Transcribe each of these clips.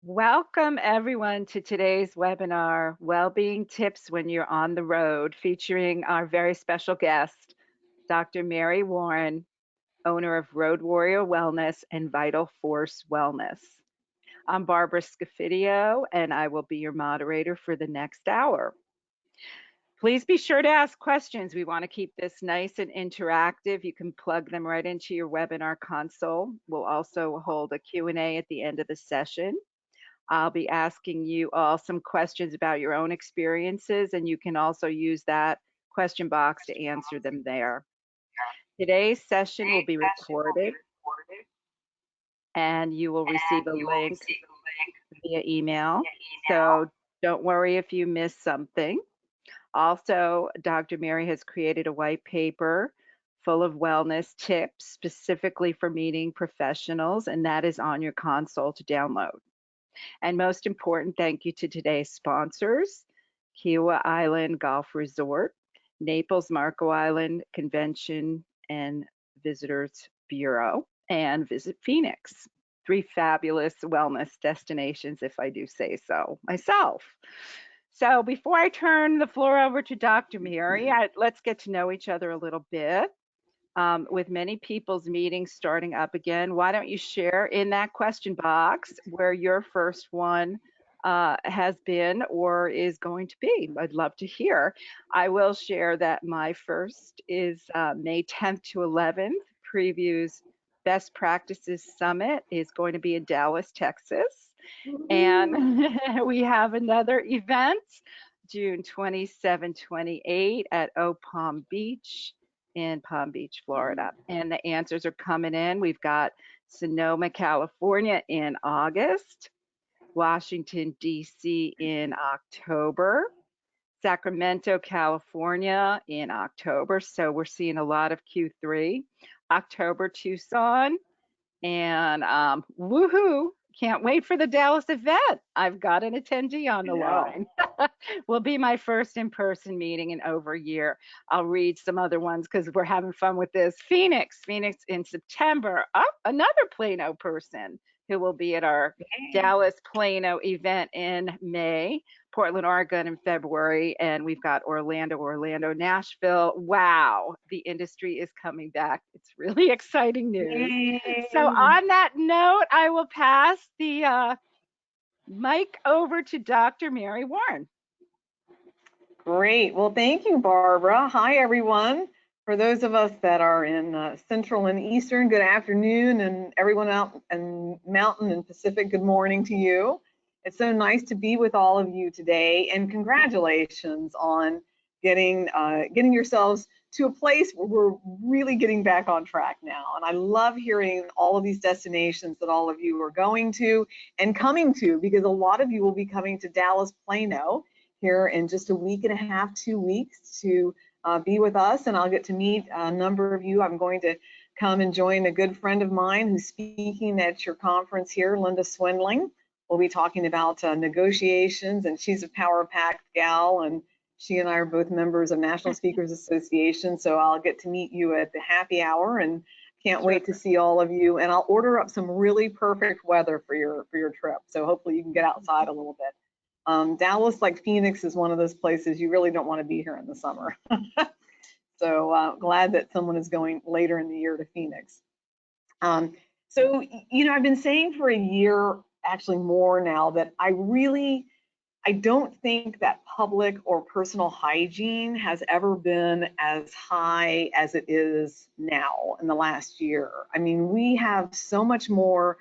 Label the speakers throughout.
Speaker 1: Welcome everyone to today's webinar, Wellbeing Tips When You're on the Road, featuring our very special guest, Dr. Mary Warren, owner of Road Warrior Wellness and Vital Force Wellness. I'm Barbara Scafidio, and I will be your moderator for the next hour. Please be sure to ask questions. We want to keep this nice and interactive. You can plug them right into your webinar console. We'll also hold a Q&A at the end of the session. I'll be asking you all some questions about your own experiences, and you can also use that question box to answer them there. Today's session will be recorded, and you will receive a link via email. So don't worry if you miss something. Also, Dr. Mary has created a white paper full of wellness tips specifically for meeting professionals, and that is on your console to download. And most important, thank you to today's sponsors, Kiawah Island Golf Resort, Naples Marco Island Convention and Visitors Bureau, and Visit Phoenix. 3 fabulous wellness destinations, if I do say so myself. So before I turn the floor over to Dr. Mary, let's get to know each other a little bit. With many people's meetings starting up again, why don't you share in that question box where your first one has been or is going to be? I'd love to hear. I will share that my first is May 10th to 11th. Prevue's Best Practices Summit is going to be in Dallas, Texas. And we have another event, June 27, 28 at Palm Beach in Palm Beach, Florida. And the answers are coming in. We've got Sonoma, California in August, Washington, D.C. in October, Sacramento, California in October. So we're seeing a lot of Q3. October, Tucson. And woohoo, can't wait for the Dallas event. I've got an attendee on the line. Will be my first in-person meeting in over a year. I'll read some other ones because we're having fun with this. Phoenix in September. Oh, another Plano person who will be at our Dallas Plano event in May. Portland, Oregon in February, and we've got Orlando, Nashville. Wow, the industry is coming back. It's really exciting news.
Speaker 2: Yay.
Speaker 1: So on that note, I will pass the mic over to Dr. Mary Warren.
Speaker 2: Great. Well, thank you, Barbara. Hi, everyone. For those of us that are in Central and Eastern, good afternoon, and everyone out in Mountain and Pacific, good morning to you. It's so nice to be with all of you today, and congratulations on getting yourselves to a place where we're really getting back on track now. And I love hearing all of these destinations that all of you are going to and coming to, because a lot of you will be coming to Dallas Plano here in just a week and a half, 2 weeks to be with us, and I'll get to meet a number of you. I'm going to come and join a good friend of mine who's speaking at your conference here, Linda Swindling. We'll be talking about negotiations, and she's a power-packed gal, and she and I are both members of National Speakers Association, so I'll get to meet you at the happy hour, and can't wait to see all of you. And I'll order up some really perfect weather for your trip, so hopefully you can get outside a little bit. Dallas, like Phoenix, is one of those places you really don't want to be here in the summer. So glad that someone is going later in the year to Phoenix. So, you know, I've been saying for a year, actually more now, that I don't think that public or personal hygiene has ever been as high as it is now in the last year. I mean, we have so much more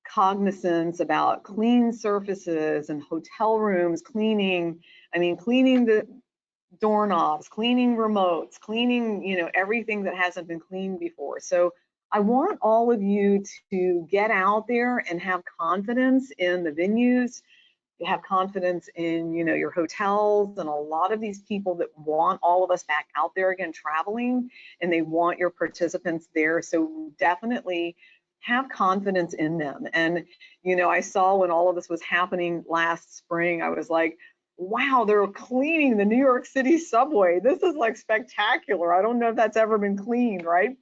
Speaker 2: cognizance about clean surfaces and hotel rooms, cleaning the doorknobs, cleaning remotes, cleaning, you know, everything that hasn't been cleaned before. So I want all of you to get out there and have confidence in the venues, have confidence in, you know, your hotels, and a lot of these people that want all of us back out there again traveling, and they want your participants there. So definitely have confidence in them. And, you know, I saw when all of this was happening last spring, I was like, wow, they're cleaning the New York City subway. This is like spectacular. I don't know if that's ever been cleaned, right?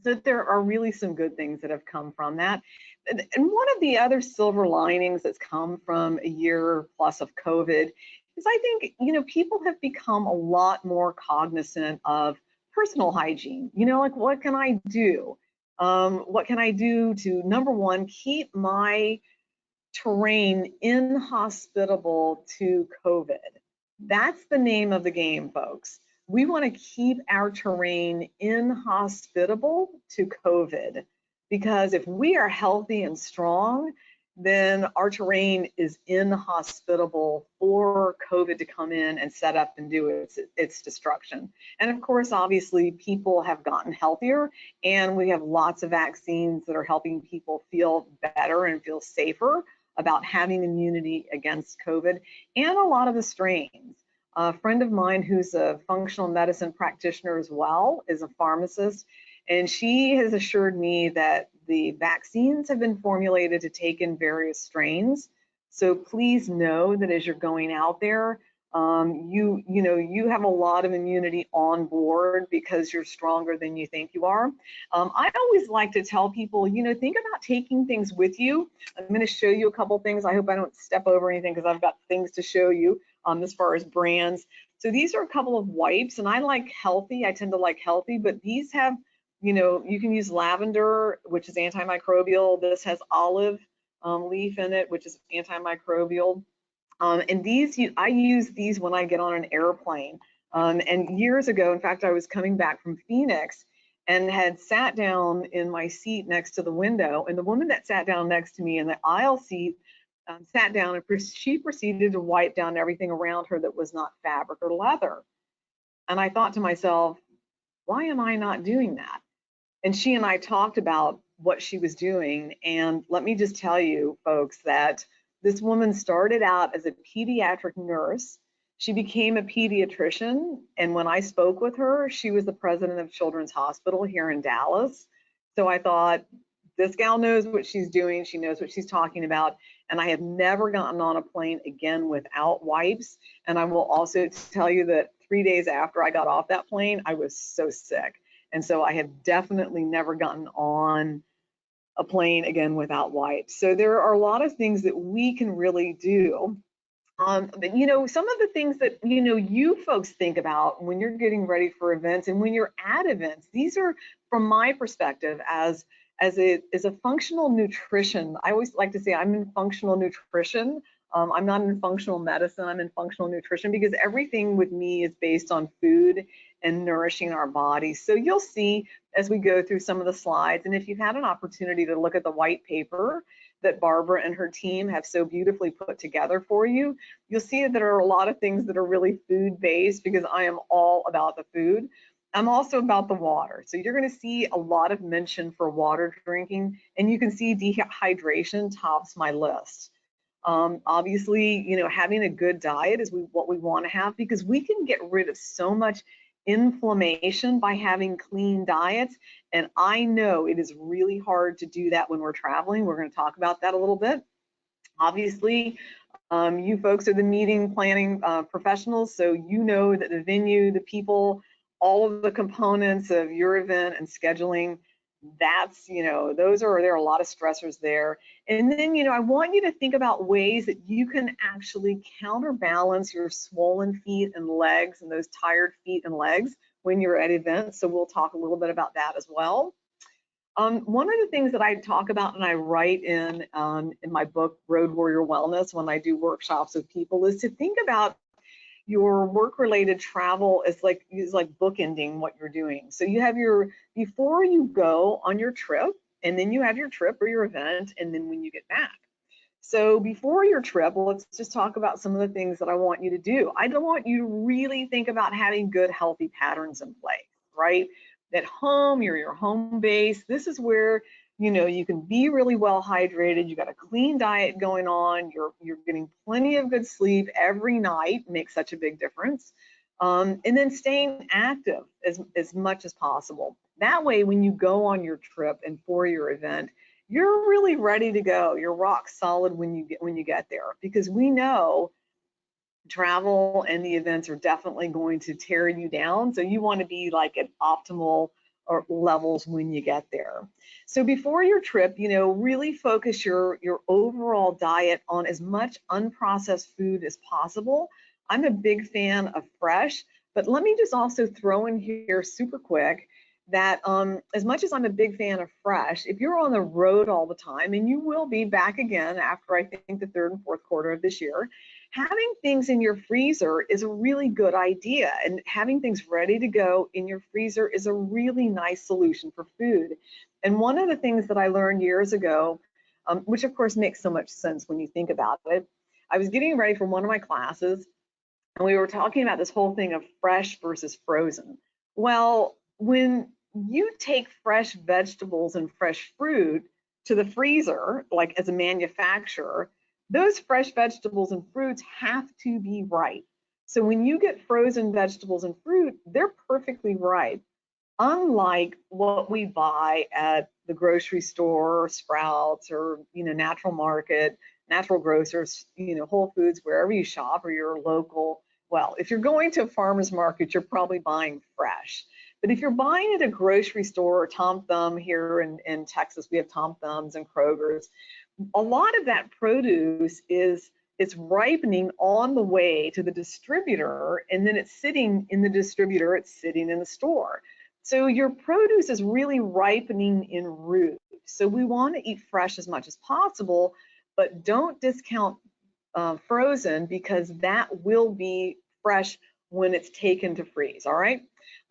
Speaker 2: So there are really some good things that have come from that. And one of the other silver linings that's come from a year plus of COVID is I think, people have become a lot more cognizant of personal hygiene. Like, what can I do? What can I do to, number one, keep my terrain inhospitable to COVID? That's the name of the game, folks. We want to keep our terrain inhospitable to COVID, because if we are healthy and strong, then our terrain is inhospitable for COVID to come in and set up and do its destruction. And of course, obviously, people have gotten healthier, and we have lots of vaccines that are helping people feel better and feel safer about having immunity against COVID and a lot of the strains. A friend of mine who's a functional medicine practitioner as well is a pharmacist, and she has assured me that the vaccines have been formulated to take in various strains. So please know that as you're going out there, you have a lot of immunity on board because you're stronger than you think you are. I always like to tell people, think about taking things with you. I'm going to show you a couple things. I hope I don't step over anything because I've got things to show you as far as brands. So these are a couple of wipes, and I like healthy. I tend to like healthy, but these have, you can use lavender, which is antimicrobial. This has olive leaf in it, which is antimicrobial. And I use these when I get on an airplane. And years ago, in fact, I was coming back from Phoenix and had sat down in my seat next to the window, and the woman that sat down next to me in the aisle seat sat down, and she proceeded to wipe down everything around her that was not fabric or leather. And I thought to myself, why am I not doing that? And she and I talked about what she was doing. And let me just tell you, folks, that this woman started out as a pediatric nurse. She became a pediatrician. And when I spoke with her, she was the president of Children's Hospital here in Dallas. So I thought, this gal knows what she's doing. She knows what she's talking about. And I have never gotten on a plane again without wipes. And I will also tell you that 3 days after I got off that plane, I was so sick. And so I have definitely never gotten on a plane again without wipes. So there are a lot of things that we can really do. But some of the things that you folks think about when you're getting ready for events and when you're at events, these are, from my perspective, as a functional nutrition. I always like to say I'm in functional nutrition. I'm not in functional medicine, I'm in functional nutrition, because everything with me is based on food and nourishing our bodies. So you'll see as we go through some of the slides, and if you've had an opportunity to look at the white paper that Barbara and her team have so beautifully put together for you, you'll see that there are a lot of things that are really food-based, because I am all about the food. I'm also about the water. So you're going to see a lot of mention for water drinking, and you can see dehydration tops my list. Obviously, having a good diet is what we want to have, because we can get rid of so much inflammation by having clean diets. And I know it is really hard to do that when we're traveling. We're going to talk about that a little bit. Obviously, you folks are the meeting planning professionals, so you know that the venue, the people, all of the components of your event and scheduling, that's, there are a lot of stressors there. And then, I want you to think about ways that you can actually counterbalance your swollen feet and legs and those tired feet and legs when you're at events. So we'll talk a little bit about that as well. One of the things that I talk about and I write in my book, Road Warrior Wellness, when I do workshops with people, is to think about your work-related travel is like bookending what you're doing. So you have before you go on your trip, and then you have your trip or your event, and then when you get back. So before your trip, well, let's just talk about some of the things that I want you to do. I don't want you to really think about having good, healthy patterns in place, right? At home, you're your home base. This is where you can be really well hydrated. You got a clean diet going on. You're getting plenty of good sleep every night. Makes such a big difference. And then staying active as much as possible. That way, when you go on your trip and for your event, you're really ready to go. You're rock solid when you get there, because we know travel and the events are definitely going to tear you down. So you want to be like at optimal or levels when you get there. So before your trip, really focus your overall diet on as much unprocessed food as possible. I'm a big fan of fresh, but let me just also throw in here super quick that as much as I'm a big fan of fresh, if you're on the road all the time, and you will be back again after I think the third and fourth quarter of this year, having things in your freezer is a really good idea, and having things ready to go in your freezer is a really nice solution for food. And one of the things that I learned years ago, which of course makes so much sense when you think about it, I was getting ready for one of my classes, and we were talking about this whole thing of fresh versus frozen. Well, when you take fresh vegetables and fresh fruit to the freezer, like as a manufacturer, those fresh vegetables and fruits have to be ripe. So when you get frozen vegetables and fruit, they're perfectly ripe, unlike what we buy at the grocery store, or Sprouts, or Natural Market, Natural Grocers, Whole Foods, wherever you shop, or your local. Well, if you're going to a farmer's market, you're probably buying fresh. But if you're buying at a grocery store, or Tom Thumb here in Texas, we have Tom Thumbs and Kroger's, a lot of that produce it's ripening on the way to the distributor, and then it's sitting in the distributor, it's sitting in the store. So your produce is really ripening en route. So we want to eat fresh as much as possible, but don't discount frozen, because that will be fresh when it's taken to freeze, all right?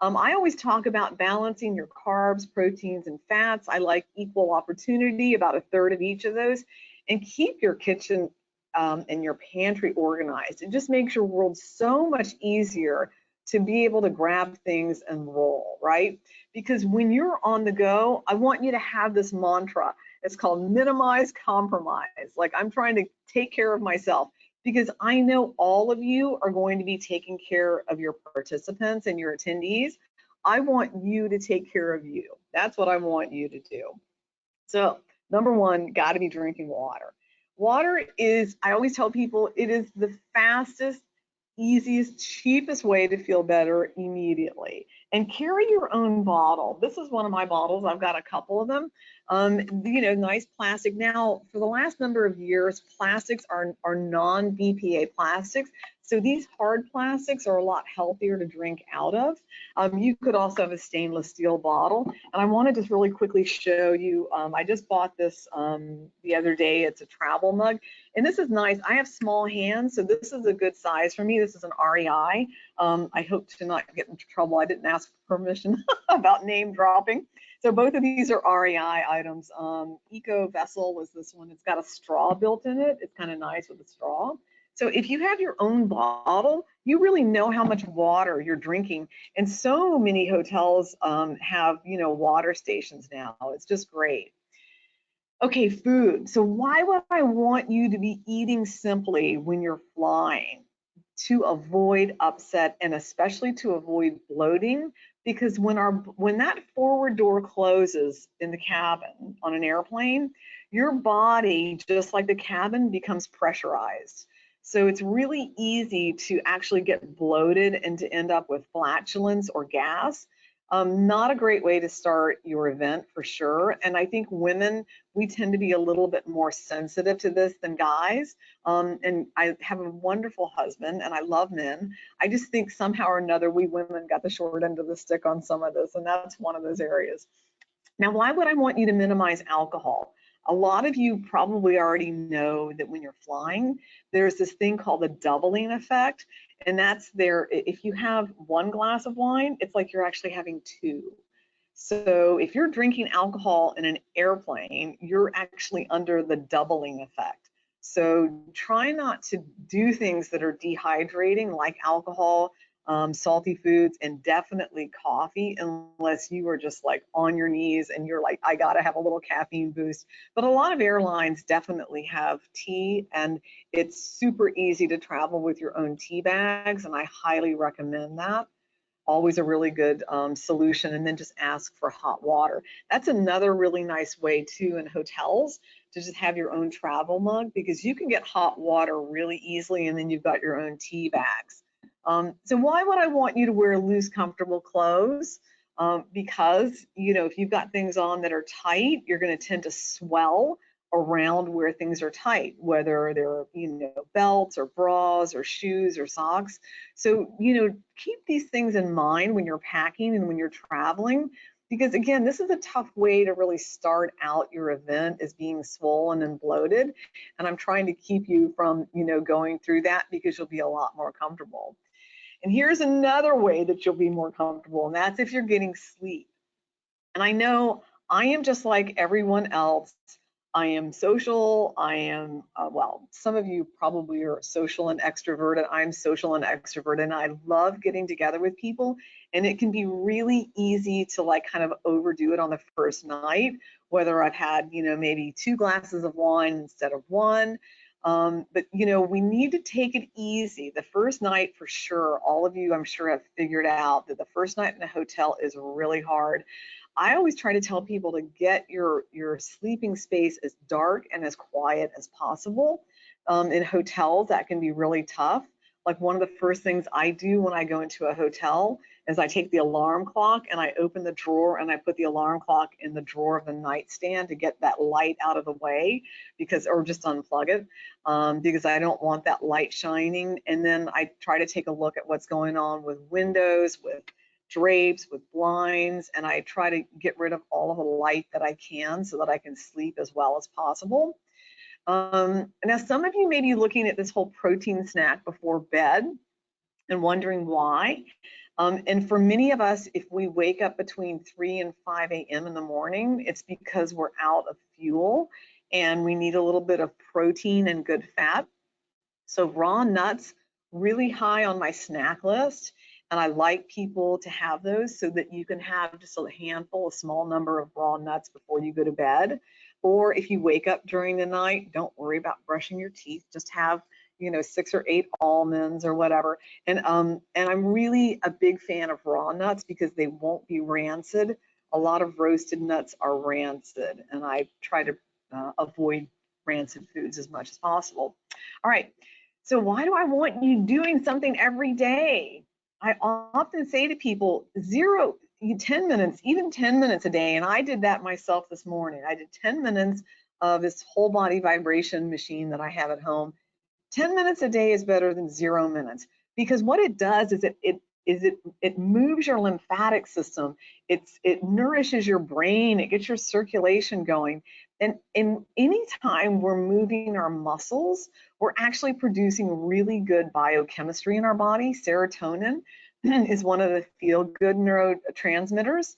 Speaker 2: I always talk about balancing your carbs, proteins, and fats. I like equal opportunity, about a third of each of those, and keep your kitchen and your pantry organized. It just makes your world so much easier to be able to grab things and roll, right? Because when you're on the go, I want you to have this mantra. It's called minimize compromise. Like, I'm trying to take care of myself, because I know all of you are going to be taking care of your participants and your attendees. I want you to take care of you. That's what I want you to do. So number one, got to be drinking water. Water is, I always tell people, it is the fastest, easiest, cheapest way to feel better immediately. And carry your own bottle. This is one of my bottles. I've got a couple of them. Nice plastic. Now, for the last number of years, plastics are non-BPA plastics. So these hard plastics are a lot healthier to drink out of. You could also have a stainless steel bottle. And I want to just really quickly show you, I just bought this the other day. It's a travel mug. And this is nice. I have small hands, so this is a good size for me. This is an REI. I hope to not get into trouble. I didn't ask for permission about name dropping. So both of these are REI items. Eco Vessel was this one. It's got a straw built in it. It's kind of nice with a straw. So if you have your own bottle, you really know how much water you're drinking. And so many hotels have, water stations now. It's just great. Okay, food. So why would I want you to be eating simply when you're flying? To avoid upset, and especially to avoid bloating, because when that forward door closes in the cabin on an airplane, your body, just like the cabin, becomes pressurized. So it's really easy to actually get bloated and to end up with flatulence or gas. Not a great way to start your event, for sure. And I think women, we tend to be a little bit more sensitive to this than guys. And I have a wonderful husband, and I love men. I just think somehow or another, we women got the short end of the stick on some of this, and that's one of those areas. Now, why would I want you to minimize alcohol? A lot of you probably already know that when you're flying, there's this thing called the doubling effect. And that's there, if you have one glass of wine, it's like you're actually having two. So if you're drinking alcohol in an airplane, you're actually under the doubling effect. So try not to do things that are dehydrating, like alcohol, salty foods, and definitely coffee, unless you are just like on your knees and you're like, I gotta have a little caffeine boost. But a lot of airlines definitely have tea, and it's super easy to travel with your own tea bags, and I highly recommend that. Always a really good solution. And then just ask for hot water. That's another really nice way too in hotels, to just have your own travel mug, because you can get hot water really easily, and then you've got your own tea bags. So why would I want you to wear loose, comfortable clothes? because, you know, if you've got things on that are tight, you're going to tend to swell around where things are tight, whether they're, you know, belts or bras or shoes or socks. So, you know, keep these things in mind when you're packing and when you're traveling, because again, this is a tough way to really start out your event, is being swollen and bloated. And I'm trying to keep you from, you know, going through that, because you'll be a lot more comfortable. And here's another way that you'll be more comfortable, and that's if you're getting sleep. And I know I am just like everyone else. I am social. I am, well, some of you probably are social and extroverted. I'm social and extroverted, and I love getting together with people. And it can be really easy to like kind of overdo it on the first night, whether I've had, you know, maybe 2 glasses of wine instead of 1. But, you know, we need to take it easy. The first night, for sure, all of you, I'm sure, have figured out that the first night in a hotel is really hard. I always try to tell people to get your sleeping space as dark and as quiet as possible. In hotels, that can be really tough. Like, one of the first things I do when I go into a hotel is I take the alarm clock and I open the drawer and I put the alarm clock in the drawer of the nightstand to get that light out of the way, because, or just unplug it, because I don't want that light shining. And then I try to take a look at what's going on with windows, with drapes, with blinds, and I try to get rid of all of the light that I can so that I can sleep as well as possible. Now, some of you may be looking at this whole protein snack before bed and wondering why. And for many of us, if we wake up between 3 and 5 a.m. in the morning, it's because we're out of fuel and we need a little bit of protein and good fat. So raw nuts, really high on my snack list. And I like people to have those so that you can have just a handful, a small number of raw nuts before you go to bed. Or if you wake up during the night, don't worry about brushing your teeth. Just have, you know, 6 or 8 almonds or whatever. And I'm really a big fan of raw nuts because they won't be rancid. A lot of roasted nuts are rancid, and I try to avoid rancid foods as much as possible. All right. So why do I want you doing something every day? I often say to people, 10 minutes, even 10 minutes a day. And I did that myself this morning. I did 10 minutes of this whole body vibration machine that I have at home. 10 minutes a day is better than 0 minutes, because what it does is it moves your lymphatic system. It nourishes your brain. It gets your circulation going. And anytime we're moving our muscles, we're actually producing really good biochemistry in our body. Serotonin is one of the feel-good neurotransmitters.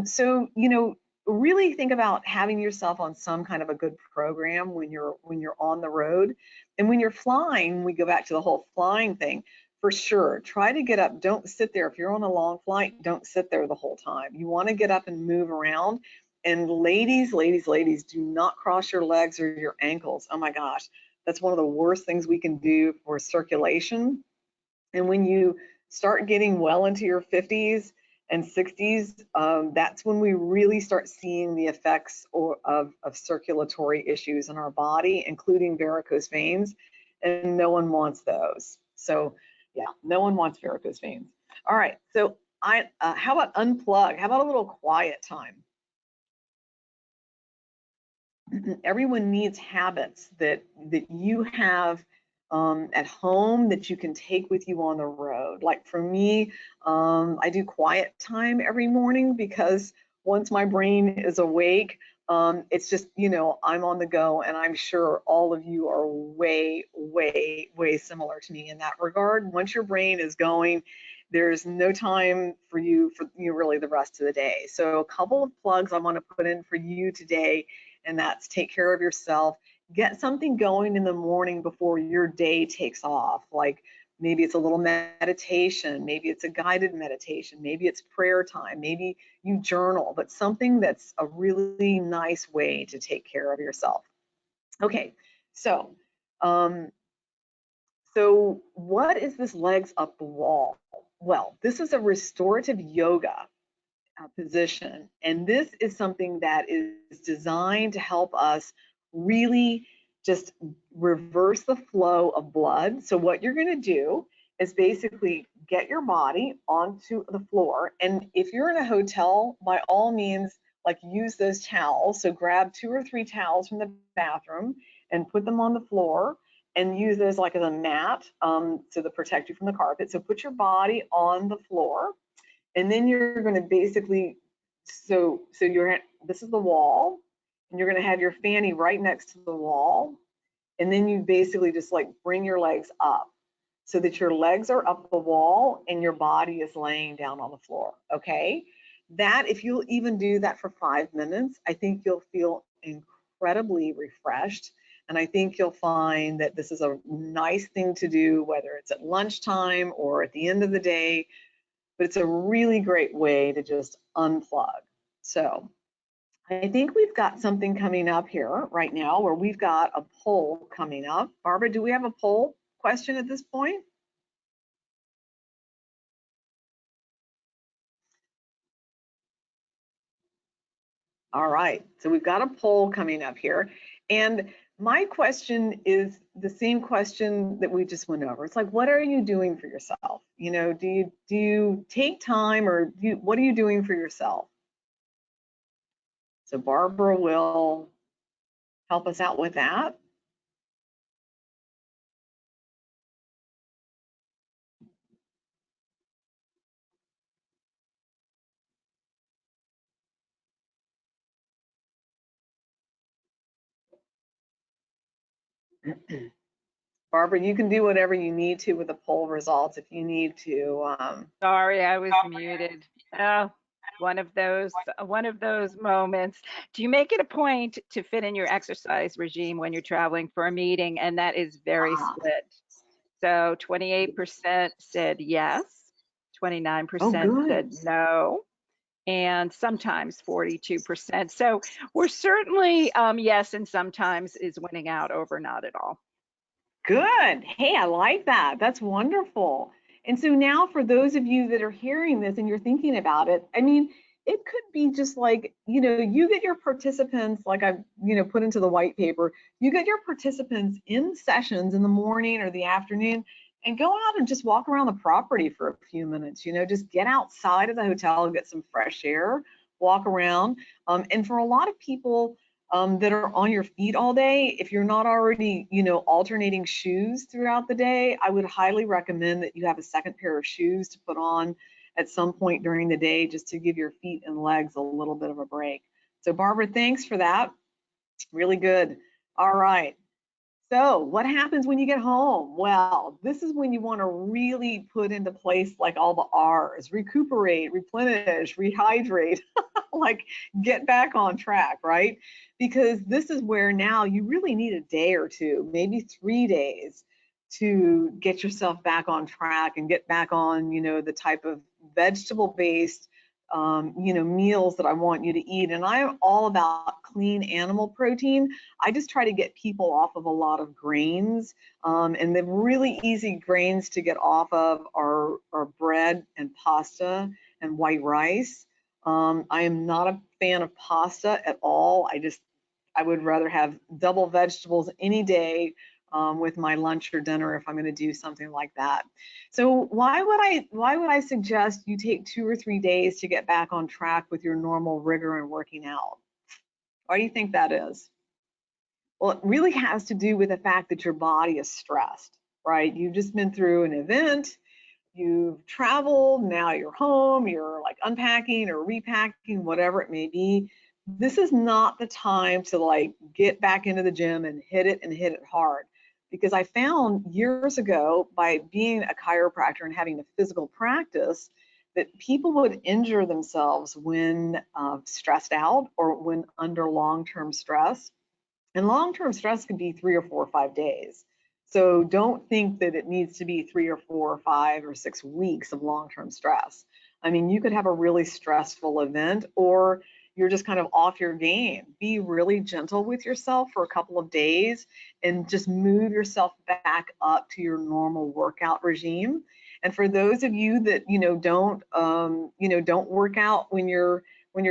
Speaker 2: So, you know, really think about having yourself on some kind of a good program when you're on the road. And when you're flying, we go back to the whole flying thing. For sure, try to get up. Don't sit there. If you're on a long flight, don't sit there the whole time. You want to get up and move around. And ladies, do not cross your legs or your ankles. Oh my gosh, that's one of the worst things we can do for circulation. And when you start getting well into your 50s and 60s, that's when we really start seeing the effects of circulatory issues in our body, including varicose veins, and no one wants those. So yeah, no one wants varicose veins. All right, so how about unplug? How about a little quiet time? Everyone needs habits that you have at home that you can take with you on the road. Like for me, I do quiet time every morning, because once my brain is awake, it's just, you know, I'm on the go, and I'm sure all of you are way, way, way similar to me in that regard. Once your brain is going, there's no time for you really the rest of the day. So a couple of plugs I want to put in for you today, and that's take care of yourself. Get something going in the morning before your day takes off. Like maybe it's a little meditation, maybe it's a guided meditation, maybe it's prayer time, maybe you journal, but something that's a really nice way to take care of yourself. Okay, so what is this legs up the wall? Well, this is a restorative yoga position. And this is something that is designed to help us really just reverse the flow of blood. So what you're going to do is basically get your body onto the floor. And if you're in a hotel, by all means, like use those towels. So grab 2 or 3 towels from the bathroom and put them on the floor and use those like as a mat so to protect you from the carpet. So put your body on the floor, and then you're going to basically, this is the wall, and you're going to have your fanny right next to the wall, and then you basically just like bring your legs up so that your legs are up the wall and your body is laying down on the floor, okay? That, if you'll even do that for 5 minutes, I think you'll feel incredibly refreshed. And I think you'll find that this is a nice thing to do, whether it's at lunchtime or at the end of the day, but it's a really great way to just unplug. So I think we've got something coming up here right now where we've got a poll coming up. Barbara, do we have a poll question at this point? All right, so we've got a poll coming up here. And my question is the same question that we just went over. It's like, what are you doing for yourself? You know, do you take time, or what are you doing for yourself? So Barbara will help us out with that. Barbara, you can do whatever you need to with the poll results if you need to.
Speaker 1: Sorry, I was muted. Oh, one of those moments. Do you make it a point to fit in your exercise regime when you're traveling for a meeting? And that is very split. So 28% said yes,
Speaker 2: Oh,
Speaker 1: 29%
Speaker 2: good.
Speaker 1: said no, and sometimes 42%. So we're certainly yes, and sometimes is winning out over not at all.
Speaker 2: Good. Hey, I like that. That's wonderful. And so now for those of you that are hearing this and you're thinking about it, I mean, it could be just like, you know, you get your participants, like I've, you know, put into the white paper, you get your participants in sessions in the morning or the afternoon and go out and just walk around the property for a few minutes, you know, just get outside of the hotel, get some fresh air, walk around. And for a lot of people, that are on your feet all day, if you're not already, you know, alternating shoes throughout the day, I would highly recommend that you have a second pair of shoes to put on at some point during the day just to give your feet and legs a little bit of a break. So Barbara, thanks for that. Really good. All right. So what happens when you get home? Well, this is when you want to really put into place like all the R's: recuperate, replenish, rehydrate, like get back on track, right? Because this is where now you really need a day or two, maybe 3 days to get yourself back on track and get back on, you know, the type of vegetable-based you know, meals that I want you to eat. And I'm all about clean animal protein. I just try to get people off of a lot of grains. And the really easy grains to get off of are bread and pasta and white rice. I am not a fan of pasta at all. I would rather have double vegetables any day with my lunch or dinner if I'm going to do something like that. So why would I suggest you take 2 or 3 days to get back on track with your normal rigor and working out? Why do you think that is? Well, it really has to do with the fact that your body is stressed, right? You've just been through an event, you've traveled, now you're home, you're like unpacking or repacking, whatever it may be. This is not the time to like get back into the gym and hit it hard. Because I found years ago, by being a chiropractor and having a physical practice, that people would injure themselves when stressed out or when under long-term stress. And long-term stress could be 3 or 4 or 5 days. So don't think that it needs to be 3 or 4 or 5 or 6 weeks of long-term stress. I mean, you could have a really stressful event, or you're just kind of off your game. Be really gentle with yourself for a couple of days and just move yourself back up to your normal workout regime. And for those of you that don't work out when you're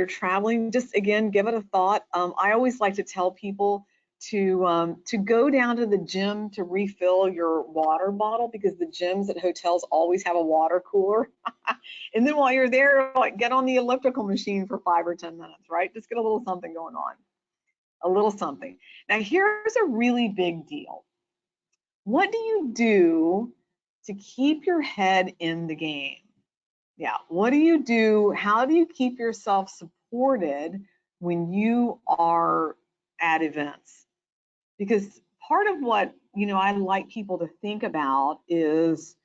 Speaker 2: traveling, just again give it a thought. I always like to tell people to go down to the gym to refill your water bottle, because the gyms at hotels always have a water cooler. And then while you're there, like, get on the elliptical machine for 5 or 10 minutes, right? Just get a little something going on, a little something. Now, here's a really big deal. What do you do to keep your head in the game? Yeah, what do you do? How do you keep yourself supported when you are at events? Because part of what, you know, I like people to think about is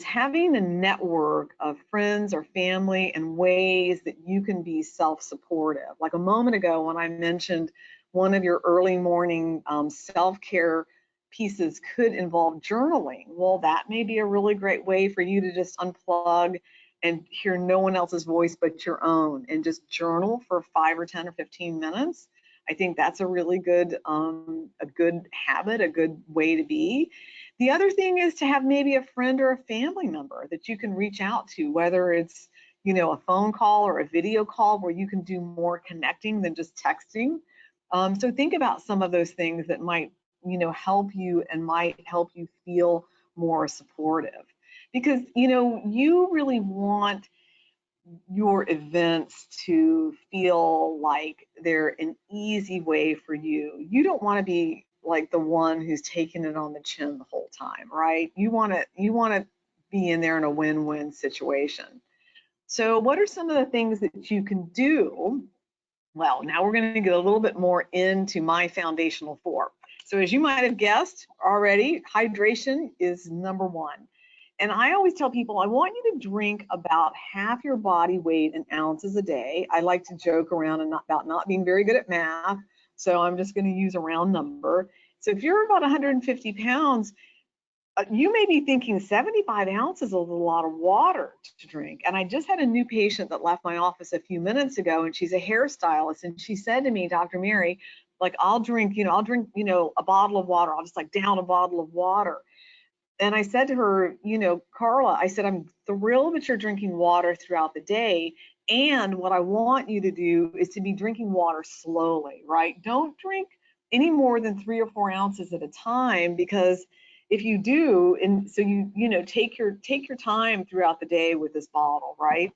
Speaker 2: having a network of friends or family and ways that you can be self-supportive. Like a moment ago when I mentioned one of your early morning self-care pieces could involve journaling. Well, that may be a really great way for you to just unplug and hear no one else's voice but your own, and just journal for 5 or 10 or 15 minutes. I think that's a really good habit, a good way to be. The other thing is to have maybe a friend or a family member that you can reach out to, whether it's, you know, a phone call or a video call where you can do more connecting than just texting. So think about some of those things that might, you know, help you and might help you feel more supportive. Because, you know, you really want your events to feel like they're an easy way for you. You don't want to be like the one who's taking it on the chin the whole time, right? You want to be in there in a win-win situation. So what are some of the things that you can do? Well, now we're going to get a little bit more into my foundational 4. So as you might have guessed already, hydration is number 1. And I always tell people, I want you to drink about half your body weight in ounces a day. I like to joke around about not being very good at math, so I'm just going to use a round number. So if you're about 150 pounds, you may be thinking 75 ounces is a lot of water to drink. And I just had a new patient that left my office a few minutes ago, and she's a hairstylist. And she said to me, Dr. Mary, like, I'll drink, a bottle of water. I'll just like down a bottle of water. And I said to her, Carla, I said, I'm thrilled that you're drinking water throughout the day. And what I want you to do is to be drinking water slowly, right? Don't drink any more than 3 or 4 ounces at a time, because if you do, and so take your time throughout the day with this bottle, right?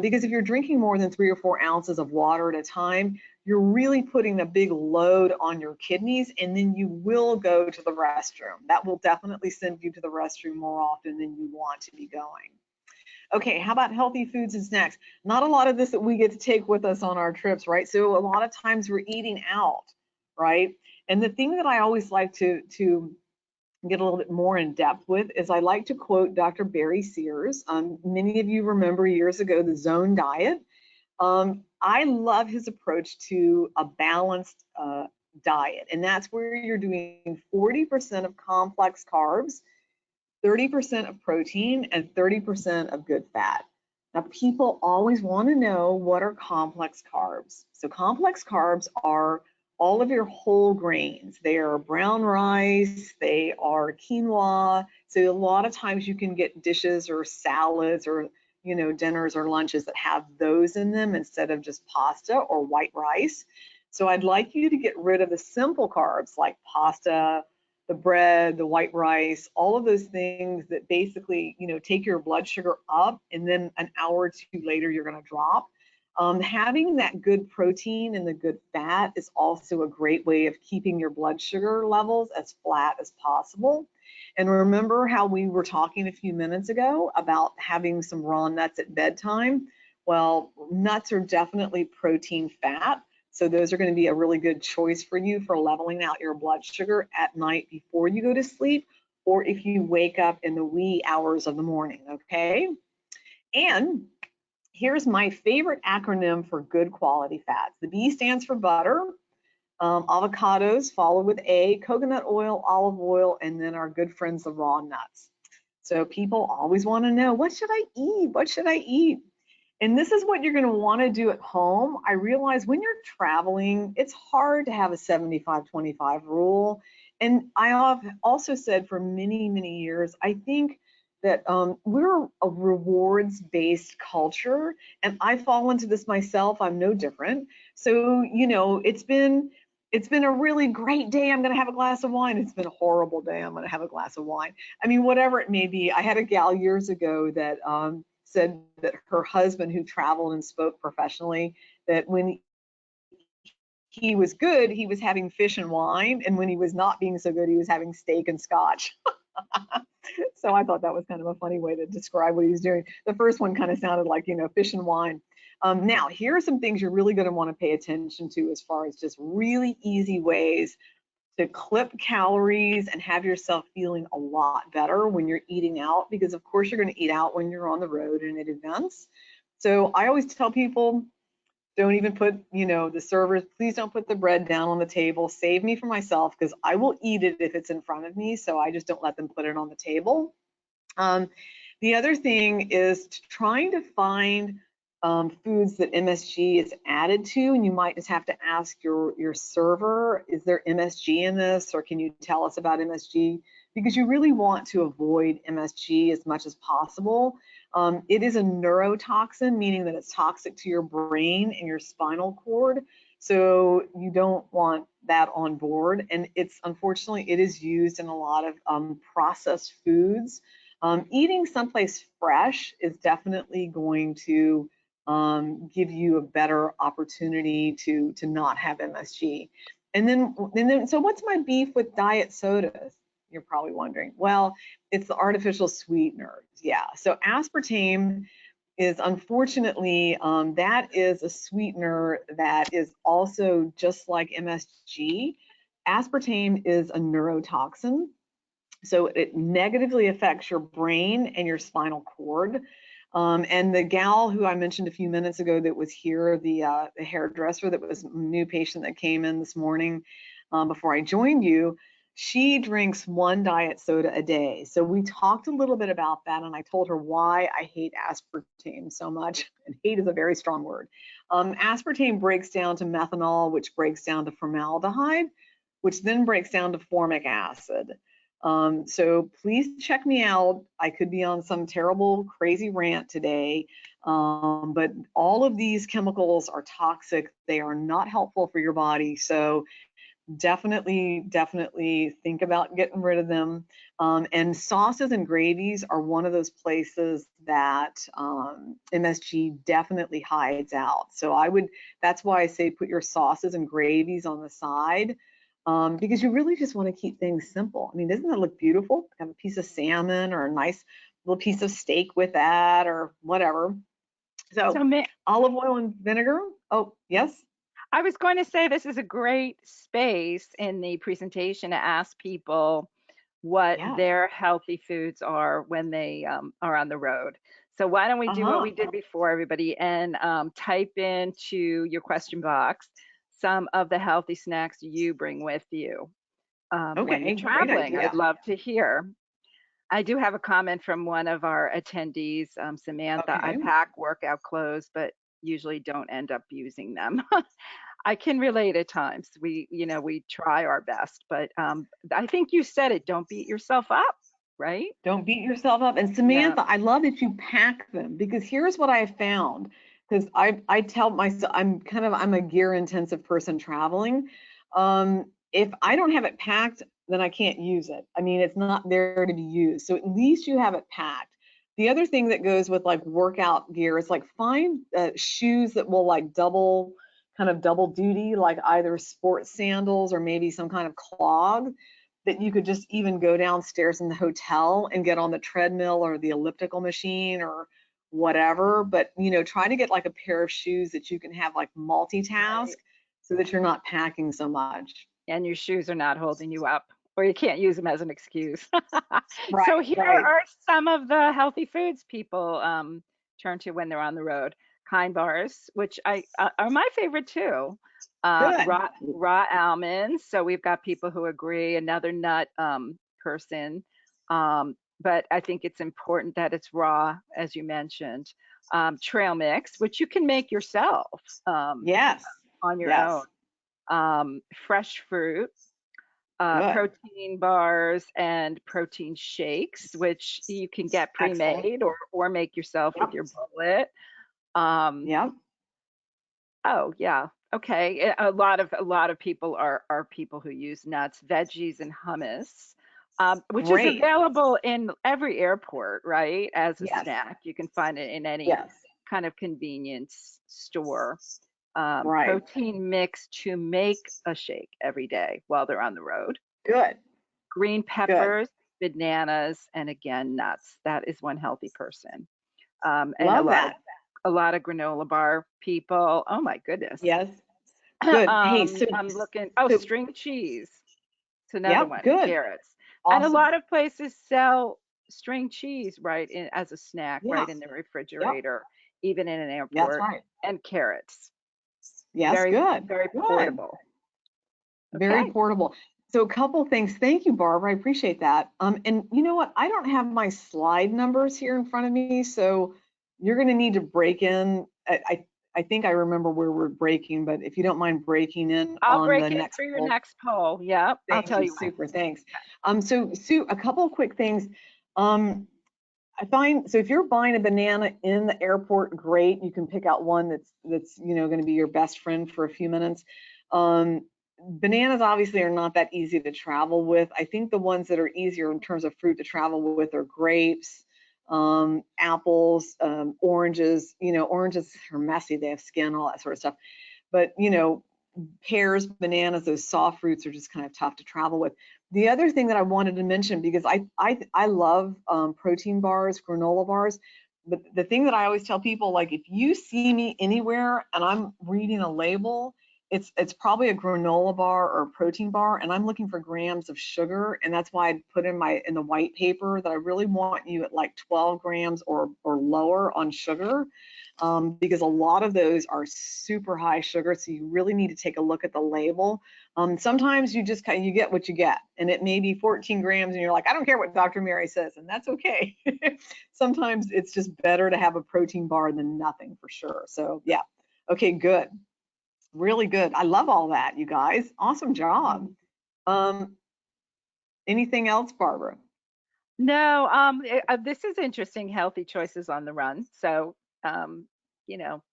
Speaker 2: Because if you're drinking more than 3 or 4 ounces of water at a time, you're really putting a big load on your kidneys, and then you will go to the restroom. That will definitely send you to the restroom more often than you want to be going. Okay, how about healthy foods and snacks? Not a lot of this that we get to take with us on our trips, right? So a lot of times we're eating out, right? And the thing that I always like to get a little bit more in depth with is I like to quote Dr. Barry Sears. Many of you remember years ago the Zone Diet. I love his approach to a balanced diet, and that's where you're doing 40% of complex carbs, 30% of protein, and 30% of good fat. Now, people always want to know, what are complex carbs? So complex carbs are all of your whole grains. They are brown rice, they are quinoa. So a lot of times you can get dishes or salads or dinners or lunches that have those in them instead of just pasta or white rice. So I'd like you to get rid of the simple carbs like pasta, the bread, the white rice, all of those things that basically, take your blood sugar up, and then an hour or two later, you're going to drop. Having that good protein and the good fat is also a great way of keeping your blood sugar levels as flat as possible. And remember how we were talking a few minutes ago about having some raw nuts at bedtime? Well, nuts are definitely protein fat. So those are going to be a really good choice for you for leveling out your blood sugar at night before you go to sleep, or if you wake up in the wee hours of the morning, okay? And here's my favorite acronym for good quality fats. The B stands for butter, avocados followed with A, coconut oil, olive oil, and then our good friends, the raw nuts. So people always want to know, what should I eat? What should I eat? And this is what you're going to want to do at home. I realize when you're traveling, it's hard to have a 75-25 rule. And I have also said for many, many years, I think that we're a rewards-based culture, and I fall into this myself. I'm no different. So, it's been it's been a really great day. I'm going to have a glass of wine. It's been a horrible day. I'm going to have a glass of wine. I mean, whatever it may be. I had a gal years ago that said that her husband, who traveled and spoke professionally, that when he was good, he was having fish and wine, and when he was not being so good, he was having steak and scotch. So I thought that was kind of a funny way to describe what he was doing. The first one kind of sounded like, fish and wine. Now, here are some things you're really going to want to pay attention to as far as just really easy ways to clip calories and have yourself feeling a lot better when you're eating out, because of course you're going to eat out when you're on the road and at events. So I always tell people, don't even put, the servers, please don't put the bread down on the table. Save me for myself, because I will eat it if it's in front of me. So I just don't let them put it on the table. The other thing is trying to find foods that MSG is added to, and you might just have to ask your server, is there MSG in this, or can you tell us about MSG? Because you really want to avoid MSG as much as possible. It is a neurotoxin, meaning that it's toxic to your brain and your spinal cord. So you don't want that on board. And unfortunately, it is used in a lot of processed foods. Eating someplace fresh is definitely going to give you a better opportunity to not have MSG. And then, so what's my beef with diet sodas? You're probably wondering. Well, it's the artificial sweeteners. Yeah. So aspartame is, unfortunately, that is a sweetener that is also just like MSG. Aspartame is a neurotoxin. So it negatively affects your brain and your spinal cord. And the gal who I mentioned a few minutes ago that was here, the hairdresser that was a new patient that came in this morning before I joined you, she drinks 1 diet soda a day. So we talked a little bit about that, and I told her why I hate aspartame so much. And hate is a very strong word. Aspartame breaks down to methanol, which breaks down to formaldehyde, which then breaks down to formic acid. So please check me out. I could be on some terrible, crazy rant today, but all of these chemicals are toxic. They are not helpful for your body. So definitely think about getting rid of them. And sauces and gravies are one of those places that MSG definitely hides out. So that's why I say put your sauces and gravies on the side. Because you really just want to keep things simple. I mean, doesn't that look beautiful? Have a piece of salmon or a nice little piece of steak with that, or whatever. So olive oil and vinegar. Oh, yes.
Speaker 1: I was going to say this is a great space in the presentation to ask people what their healthy foods are when they are on the road. So why don't we do what we did before, everybody, and type into your question box some of the healthy snacks you bring with you when you're traveling. I'd love to hear. I do have a comment from one of our attendees, Samantha. I pack workout clothes, but usually don't end up using them. I can relate at times. We try our best, but I think you said it. Don't beat yourself up, right?
Speaker 2: Don't beat yourself up. And Samantha, I love that you pack them, because here's what I found. Because I tell myself I'm a gear intensive person traveling. If I don't have it packed, then I can't use it. I mean, it's not there to be used. So at least you have it packed. The other thing that goes with like workout gear is like find shoes that will like double duty, like either sports sandals or maybe some kind of clog that you could just even go downstairs in the hotel and get on the treadmill or the elliptical machine or whatever. But try to get like a pair of shoes that you can have like multitask, so that you're not packing so much.
Speaker 1: And your shoes are not holding you up, or you can't use them as an excuse. So here are some of the healthy foods people turn to when they're on the road. Kind bars, which are my favorite too. Raw almonds. So we've got people who agree. Another nut person, but I think it's important that it's raw, as you mentioned. Trail mix, which you can make yourself. On your own. Fresh fruit. Protein bars and protein shakes, which you can get pre-made or make yourself with your bullet. Oh yeah, Okay, a lot of people are people who use nuts, veggies, and hummus, which is
Speaker 2: Great.
Speaker 1: available in every airport, right? As a
Speaker 2: Yes.
Speaker 1: snack, you can find it in any
Speaker 2: Yes.
Speaker 1: kind of convenience store.
Speaker 2: Right.
Speaker 1: Protein mix to make a shake every day while they're on the road.
Speaker 2: Good.
Speaker 1: Green
Speaker 2: Good.
Speaker 1: peppers, bananas, and again nuts. That is one healthy person. And
Speaker 2: Love that.
Speaker 1: a lot of granola bar people. Oh my goodness.
Speaker 2: Yes. Good. Hey,
Speaker 1: I'm looking. Oh,
Speaker 2: so
Speaker 1: string cheese. It's another
Speaker 2: yeah,
Speaker 1: one.
Speaker 2: good.
Speaker 1: Carrots. And a
Speaker 2: Awesome.
Speaker 1: lot of places sell string cheese right in, as a snack right
Speaker 2: Yes.
Speaker 1: in the
Speaker 2: Yep.
Speaker 1: refrigerator, even in an
Speaker 2: That's
Speaker 1: airport.
Speaker 2: right.
Speaker 1: And carrots.
Speaker 2: Yes,
Speaker 1: Very,
Speaker 2: good.
Speaker 1: very
Speaker 2: Good.
Speaker 1: portable.
Speaker 2: Very
Speaker 1: Okay.
Speaker 2: portable. So a couple things. Thank you, Barbara. I appreciate that. And you know what? I don't have my slide numbers here in front of me, so you're going to need to break in. I think I remember where we're breaking, but if you don't mind breaking in
Speaker 1: I'll
Speaker 2: on the
Speaker 1: break in
Speaker 2: next
Speaker 1: for your
Speaker 2: poll,
Speaker 1: next poll. Yep. I'll
Speaker 2: thank
Speaker 1: tell
Speaker 2: you.
Speaker 1: you when.
Speaker 2: Super. Thanks. So Sue, a couple of quick things. Um, I find so if you're buying a banana in the airport, great. You can pick out one that's going to be your best friend for a few minutes. Um, Bananas obviously are not that easy to travel with. I think the ones that are easier in terms of fruit to travel with are grapes, apples, oranges. Oranges are messy; they have skin, all that sort of stuff. But pears, bananas, those soft fruits are just kind of tough to travel with. The other thing that I wanted to mention, because I love protein bars, granola bars, but the thing that I always tell people, like if you see me anywhere and I'm reading a label, it's probably a granola bar or a protein bar, and I'm looking for grams of sugar, and that's why I put in the white paper that I really want you at like 12 grams or lower on sugar, because a lot of those are super high sugar, so you really need to take a look at the label. Sometimes you just you get what you get, and it may be 14 grams, and you're like, I don't care what Dr. Mary says, and that's okay. Sometimes it's just better to have a protein bar than nothing, for sure. So yeah, okay, good, really good. I love all that, you guys. Awesome job. Um, Anything else, Barbara?
Speaker 1: No, this is interesting. Healthy choices on the run. So, um, you know,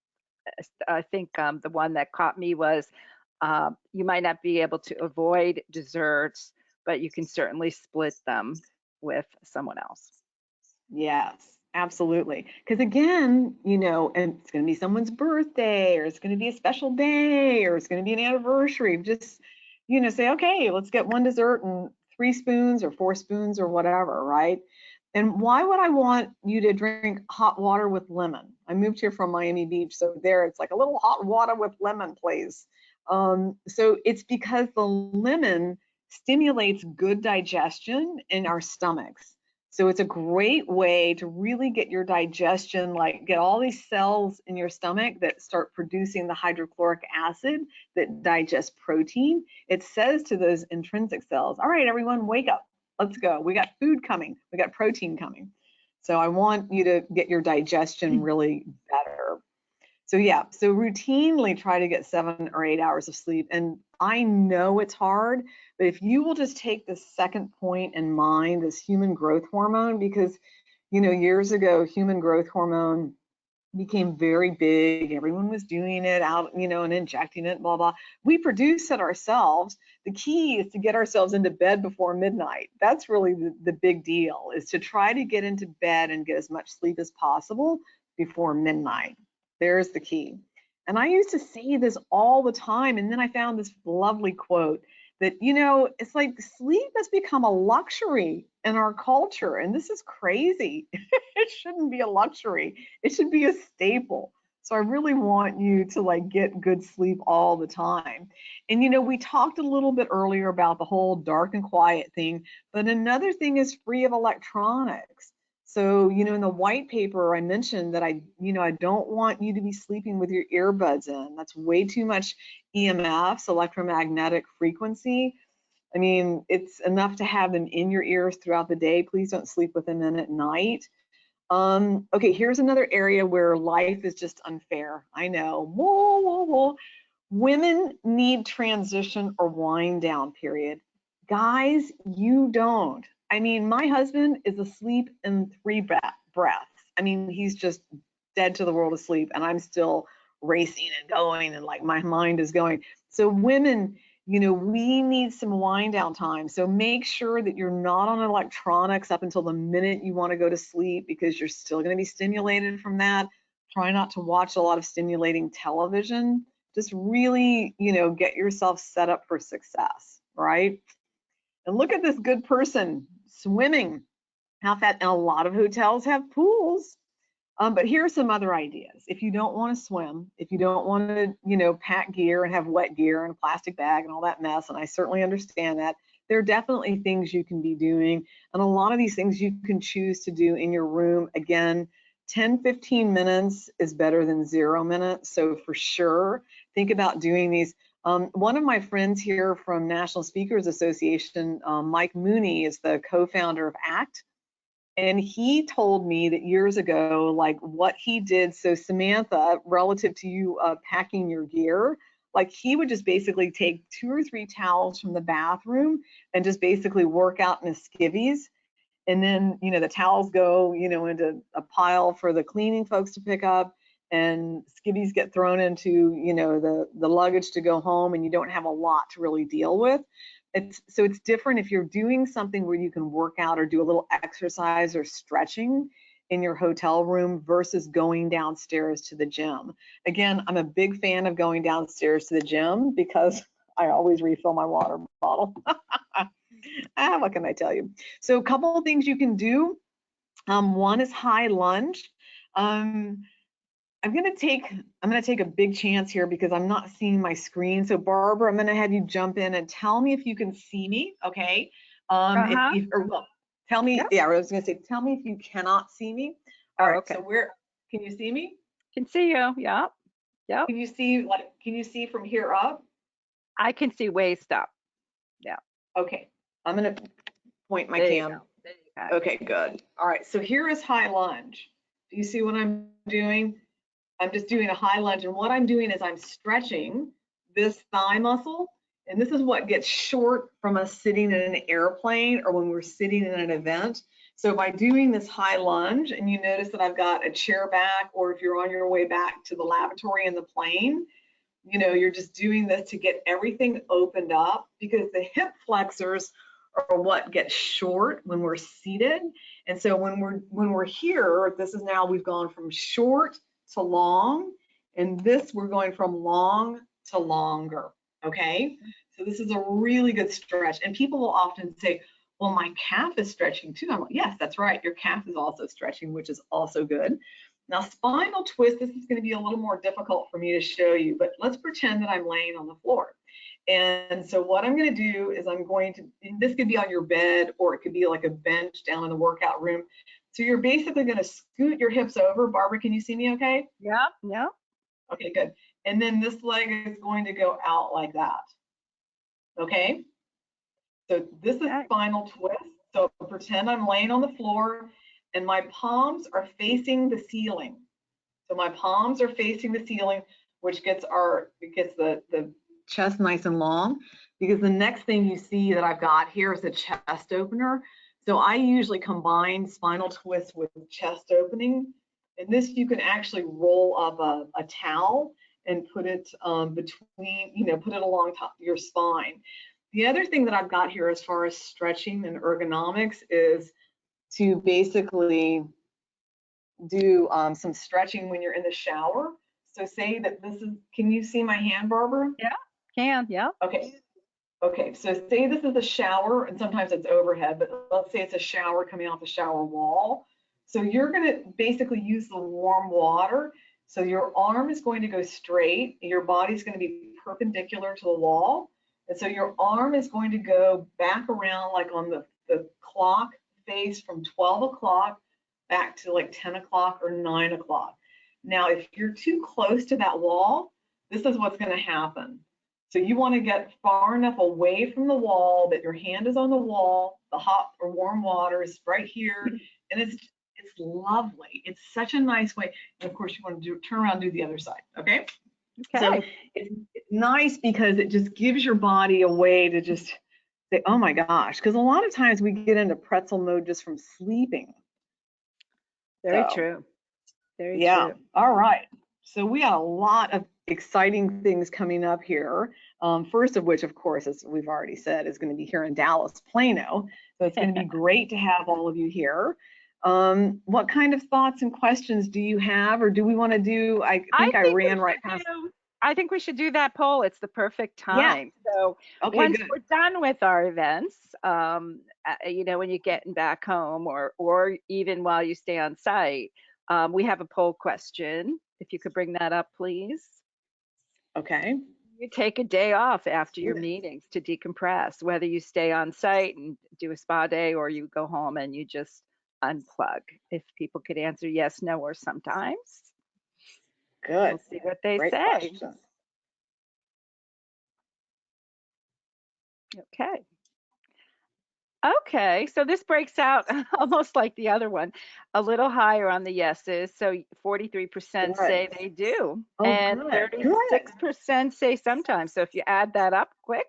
Speaker 1: I think the one that caught me was you might not be able to avoid desserts, but you can certainly split them with someone else.
Speaker 2: Yes, absolutely. Because again, and it's going to be someone's birthday, or it's going to be a special day, or it's going to be an anniversary. Just, say, okay, let's get one dessert and 3 spoons or 4 spoons or whatever, right? And why would I want you to drink hot water with lemon? I moved here from Miami Beach, so there it's like a little hot water with lemon, please. So it's because the lemon stimulates good digestion in our stomachs. So it's a great way to really get your digestion, like get all these cells in your stomach that start producing the hydrochloric acid that digest protein. It says to those intrinsic cells, all right, everyone, wake up. Let's go. We got food coming. We got protein coming. So I want you to get your digestion really better. So yeah, so routinely try to get 7 or 8 hours of sleep. And I know it's hard, but if you will just take the second point in mind, this human growth hormone, because years ago, human growth hormone became very big. Everyone was doing it out, and injecting it, blah, blah. We produce it ourselves. The key is to get ourselves into bed before midnight. That's really the big deal, is to try to get into bed and get as much sleep as possible before midnight. There's the key. And I used to say this all the time. And then I found this lovely quote that, it's like sleep has become a luxury in our culture. And this is crazy. It shouldn't be a luxury. It should be a staple. So I really want you to get good sleep all the time. And we talked a little bit earlier about the whole dark and quiet thing, but another thing is free of electronics. So, in the white paper, I mentioned that I don't want you to be sleeping with your earbuds in. That's way too much EMFs, electromagnetic frequency. I mean, it's enough to have them in your ears throughout the day. Please don't sleep with them in at night. Okay, here's another area where life is just unfair. I know. Whoa, whoa, whoa. Women need transition or wind down period. Guys, you don't. I mean, my husband is asleep in 3 breaths. I mean, he's just dead to the world asleep, and I'm still racing and going, and like my mind is going. So women, you know, we need some wind down time. So make sure that you're not on electronics up until the minute you want to go to sleep, because you're still going to be stimulated from that. Try not to watch a lot of stimulating television. Just really, you know, get yourself set up for success, right? And look at this good person swimming. How fat? And a lot of hotels have pools. But here are some other ideas. If you don't want to swim, if you don't want to, you know, pack gear and have wet gear and a plastic bag and all that mess, and I certainly understand that, there are definitely things you can be doing. And a lot of these things you can choose to do in your room. Again, 10, 15 minutes is better than 0 minutes. So for sure, think about doing these. One of my friends here from National Speakers Association, Mike Mooney, is the co-founder of ACT. And he told me that years ago, like what he did. So Samantha, relative to you packing your gear, like he would just basically take 2 or 3 towels from the bathroom and just basically work out in his skivvies. And then, you know, the towels go, you know, into a pile for the cleaning folks to pick up, and skivvies get thrown into, you know, the luggage to go home, and you don't have a lot to really deal with. So it's different if you're doing something where you can work out or do a little exercise or stretching in your hotel room versus going downstairs to the gym. Again, I'm a big fan of going downstairs to the gym because I always refill my water bottle. What can I tell you? So a couple of things you can do. One is high lunge. I'm gonna take a big chance here because I'm not seeing my screen. So Barbara, I'm gonna have you jump in and tell me if you can see me, okay?
Speaker 1: Uh-huh.
Speaker 2: Well, tell me,
Speaker 1: Yep.
Speaker 2: yeah, I was gonna say, tell me if you cannot see me. All
Speaker 1: Oh,
Speaker 2: right,
Speaker 1: okay.
Speaker 2: so can you see me?
Speaker 1: Can see you. Yep. Yep.
Speaker 2: Can you see from here up?
Speaker 1: I can see waist up. Yeah.
Speaker 2: Okay, I'm gonna point my
Speaker 1: There you go.
Speaker 2: cam.
Speaker 1: There you go.
Speaker 2: Okay, good. All right, so here is high lunge. Do you see what I'm doing? I'm just doing a high lunge, and what I'm doing is I'm stretching this thigh muscle, and this is what gets short from us sitting in an airplane or when we're sitting in an event. So by doing this high lunge, and you notice that I've got a chair back, or if you're on your way back to the lavatory in the plane, you know, you're just doing this to get everything opened up, because the hip flexors are what gets short when we're seated. And so when we're here, this is now, we've gone from short to long, and this we're going from long to longer. Okay, so this is a really good stretch, and people will often say, well, my calf is stretching too. I'm like, yes, that's right, your calf is also stretching, which is also good. Now, spinal twist, this is going to be a little more difficult for me to show you, but let's pretend that I'm laying on the floor. And so what I'm going to do is this could be on your bed, or it could be like a bench down in the workout room. So you're basically going to scoot your hips over. Barbara, can you see me okay?
Speaker 1: Yep. Yep.
Speaker 2: Okay, good. And then this leg is going to go out like that. Okay? So this is
Speaker 1: Okay.
Speaker 2: spinal twist. So pretend I'm laying on the floor and my palms are facing the ceiling. So my palms are facing the ceiling, which gets the chest nice and long, because the next thing you see that I've got here is a chest opener. So I usually combine spinal twist with chest opening. And this, you can actually roll up a towel and put it between, you know, put it along top of your spine. The other thing that I've got here as far as stretching and ergonomics is to basically do some stretching when you're in the shower. So say that this is, can you see my hand, Barbara?
Speaker 1: Yeah. Can. Yep.
Speaker 2: Okay. Okay, so say this is a shower, and sometimes it's overhead, but let's say it's a shower coming off the shower wall. So you're gonna basically use the warm water. So your arm is going to go straight, your body's gonna be perpendicular to the wall. And so your arm is going to go back around like on the clock face from 12 o'clock back to like 10 o'clock or 9 o'clock. Now, if you're too close to that wall, this is what's gonna happen. So you want to get far enough away from the wall that your hand is on the wall, the hot or warm water is right here, and it's lovely. It's such a nice way. And of course, you want to turn around and do the other side, okay? So
Speaker 1: Okay.
Speaker 2: it's nice because it just gives your body a way to just say, oh my gosh, because a lot of times we get into pretzel mode just from sleeping.
Speaker 1: Very
Speaker 2: So
Speaker 1: true. Very
Speaker 2: yeah,
Speaker 1: true.
Speaker 2: all right. So we got a lot of exciting things coming up here. First of which, of course, as we've already said, is going to be here in Dallas, Plano. So it's going to be great to have all of you here. What kind of thoughts and questions do you have, or do we want to do? I
Speaker 1: I
Speaker 2: think I
Speaker 1: think we
Speaker 2: ran right
Speaker 1: should
Speaker 2: past.
Speaker 1: do. I think we should do that poll. It's the perfect
Speaker 2: Yeah.
Speaker 1: time. So
Speaker 2: Okay.
Speaker 1: once
Speaker 2: Good.
Speaker 1: we're done with our events, when you're getting back home, or even while you stay on site, we have a poll question. If you could bring that up, please.
Speaker 2: Okay.
Speaker 1: You take a day off after
Speaker 2: Do
Speaker 1: your
Speaker 2: this.
Speaker 1: meetings to decompress, whether you stay on site and do a spa day or you go home and you just unplug. If people could answer yes, no, or sometimes, we'll
Speaker 2: Good.
Speaker 1: see what they
Speaker 2: Great
Speaker 1: say.
Speaker 2: question.
Speaker 1: Okay. Okay, so this breaks out almost like the other one, a little higher on the yeses. So 43%
Speaker 2: Good.
Speaker 1: say they do,
Speaker 2: Oh,
Speaker 1: and
Speaker 2: good. Good.
Speaker 1: 36% say sometimes. So if you add that up quick,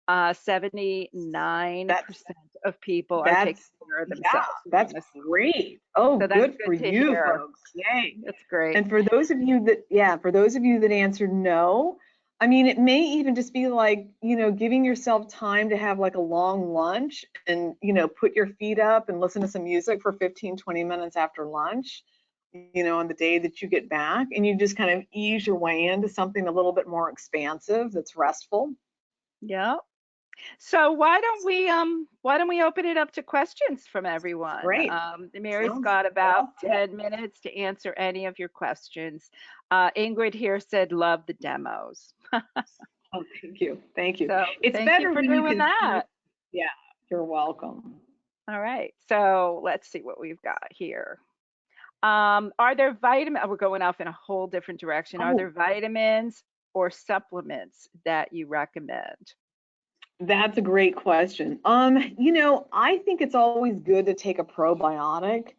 Speaker 1: 79%
Speaker 2: That's
Speaker 1: of people are taking
Speaker 2: that's
Speaker 1: care of
Speaker 2: yeah,
Speaker 1: themselves.
Speaker 2: that's great. Oh,
Speaker 1: So that's
Speaker 2: good for
Speaker 1: good to
Speaker 2: you
Speaker 1: hear.
Speaker 2: folks. Yay.
Speaker 1: That's great.
Speaker 2: And for those of you that, yeah, for those of you that answered no, I mean, it may even just be like, giving yourself time to have like a long lunch and, put your feet up and listen to some music for 15, 20 minutes after lunch, on the day that you get back, and you just kind of ease your way into something a little bit more expansive that's restful.
Speaker 1: Yeah. So why don't we open it up to questions from everyone?
Speaker 2: Great.
Speaker 1: Mary's
Speaker 2: Sounds
Speaker 1: got about
Speaker 2: good.
Speaker 1: 10 minutes to answer any of your questions. Ingrid here said love the demos.
Speaker 2: Oh, thank you. Thank you.
Speaker 1: So
Speaker 2: It's
Speaker 1: thank you
Speaker 2: better
Speaker 1: for
Speaker 2: when you
Speaker 1: doing
Speaker 2: can see.
Speaker 1: that.
Speaker 2: Yeah, you're welcome.
Speaker 1: All right. So let's see what we've got here. Are there we're going off in a whole different direction. Are
Speaker 2: Oh,
Speaker 1: there vitamins or supplements that you recommend?
Speaker 2: that's a great question. I think it's always good to take a probiotic,